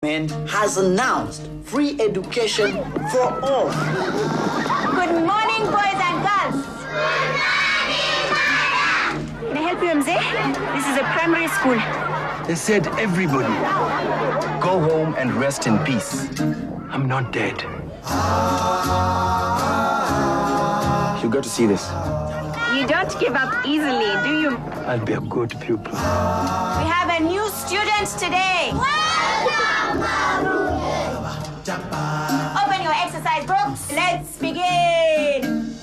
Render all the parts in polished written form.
Has announced free education for all. Good morning, boys and girls. Good morning, madam. Can I help you, Mzee? This is a primary school. They said everybody go home and rest in peace. I'm not dead. You got to see this. You don't give up easily, do you? I'll be a good pupil. We have a new student today. Welcome, Maruge. Open your exercise books. Let's begin.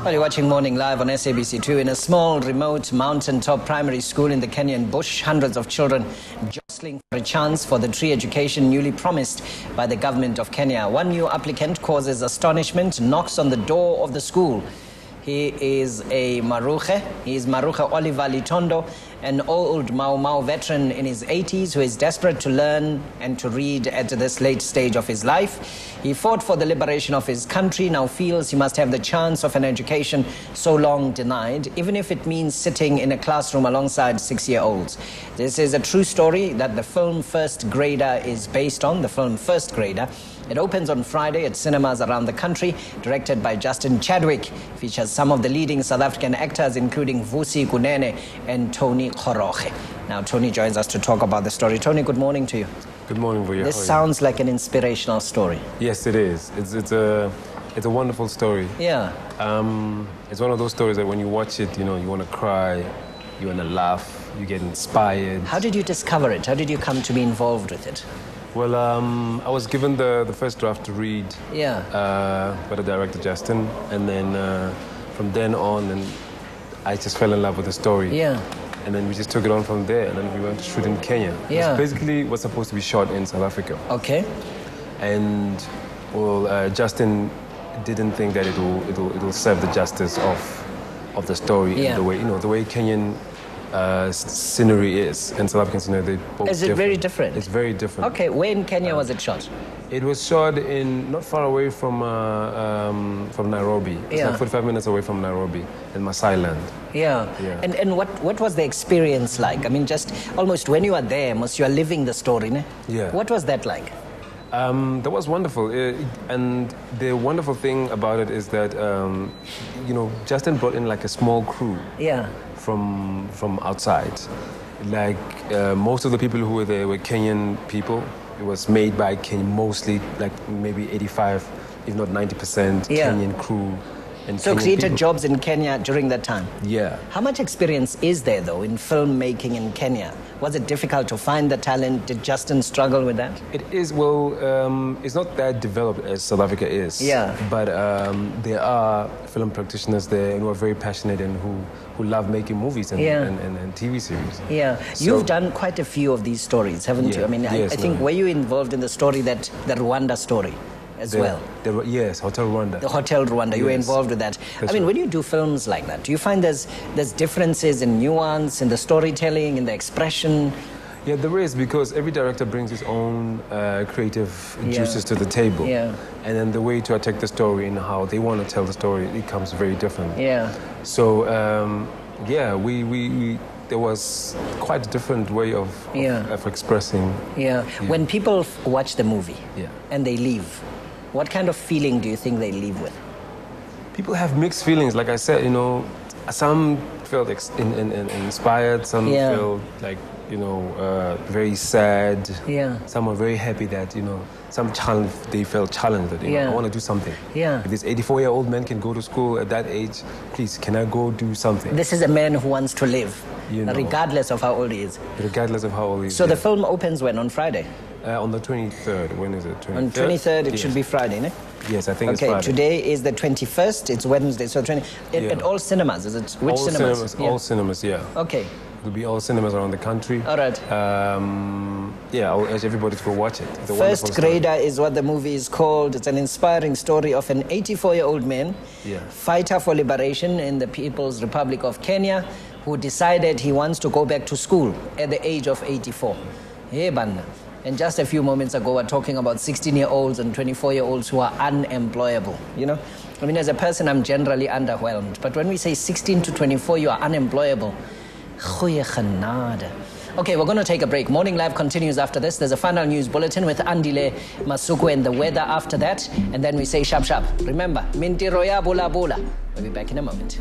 Well, you're watching Morning Live on SABC2 in a small, remote, mountaintop primary school in the Kenyan bush. Hundreds of children jostling for a chance for the tree education newly promised by the government of Kenya. One new applicant causes astonishment, knocks on the door of the school. He is a Maruge. He is Maruge Oliver Litondo, an old Mau veteran in his 80s who is desperate to learn and to read at this late stage of his life. He fought for the liberation of his country, now feels he must have the chance of an education so long denied, even if it means sitting in a classroom alongside 6-year-olds. This is a true story that the film First Grader is based on, the film First Grader. It opens on Friday at cinemas around the country, directed by Justin Chadwick. Features some of the leading South African actors, including Vusi Kunene and Tony Koroge. Now, Tony joins us to talk about the story. Tony, good morning to you. Good morning, Vuya. This sounds like an inspirational story. Yes, it is. It's a wonderful story. Yeah. It's one of those stories that when you watch it, you know, you want to cry, you want to laugh, you get inspired. How did you discover it? How did you come to be involved with it? Well, I was given the first draft to read by the director, Justin, and then from then on, and I just fell in love with the story. Yeah. And then we just took it on from there, and then we went to shoot in Kenya. Yeah. It basically was supposed to be shot in South Africa. Okay. And, well, Justin didn't think that it'll serve the justice of the story and the way, the way Kenyan scenery is and South African scenery. They both Is it very different? It's very different. Okay, where in Kenya was it shot? It was shot in not far away from Nairobi. It's like 45 minutes away from Nairobi in Maasai Land. Yeah. And what was the experience like? I mean, just almost when you are there, you are living the story, ne? Yeah. What was that like? That was wonderful. And the wonderful thing about it is that, Justin brought in like a small crew. Yeah. From outside. Like most of the people who were there were Kenyan people. It was made by Kenya, mostly like maybe 85, if not 90% Kenyan crew. And so Kenyan created people. Jobs in Kenya during that time? Yeah. How much experience is there, though, in filmmaking in Kenya? Was it difficult to find the talent? Did Justin struggle with that? It is, well, it's not that developed as South Africa is. Yeah. But there are film practitioners there who are very passionate and who love making movies and TV series. Yeah. So, you've done quite a few of these stories, haven't you? I mean, I think, were you involved in the story, the Rwanda story? As well. Yes, Hotel Rwanda. The Hotel Rwanda, you were involved with that. I mean, when you do films like that, do you find there's differences in nuance, in the storytelling, in the expression? Yeah, there is, because every director brings his own creative juices to the table. Yeah. And then the way to attack the story and how they want to tell the story, it comes very different. Yeah. So, there was quite a different way of expressing. Yeah. When people watch the movie and they leave, what kind of feeling do you think they leave with? People have mixed feelings. Like I said, some felt inspired, some felt like, very sad. Yeah. Some were very happy that, they felt challenged that, I want to do something. Yeah. If this 84-year-old man can go to school at that age, please, can I go do something? This is a man who wants to live, regardless of how old he is. Regardless of how old he is. So the film opens when? On Friday? On the 23rd. When is it? 23rd? On 23rd, it should be Friday, ne? Yes, I think it's Friday. Friday. Today is the 21st, it's Wednesday, so at all cinemas, is it? Which cinemas? All cinemas, yeah. Okay. It'll be all cinemas around the country. All right. I'll urge everybody to go watch it. First Grader is what the movie is called. It's an inspiring story of an 84-year-old man, fighter for liberation in the People's Republic of Kenya, who decided he wants to go back to school at the age of 84. Hey, Banda. And just a few moments ago, we're talking about 16-year-olds and 24-year-olds who are unemployable, I mean, as a person, I'm generally underwhelmed. But when we say 16 to 24, you are unemployable, goeie genade. Okay, we're going to take a break. Morning Live continues after this. There's a final news bulletin with Andile Masuku and the weather after that. And then we say sharp, sharp. Remember, Mintiro ya bula bula. We'll be back in a moment.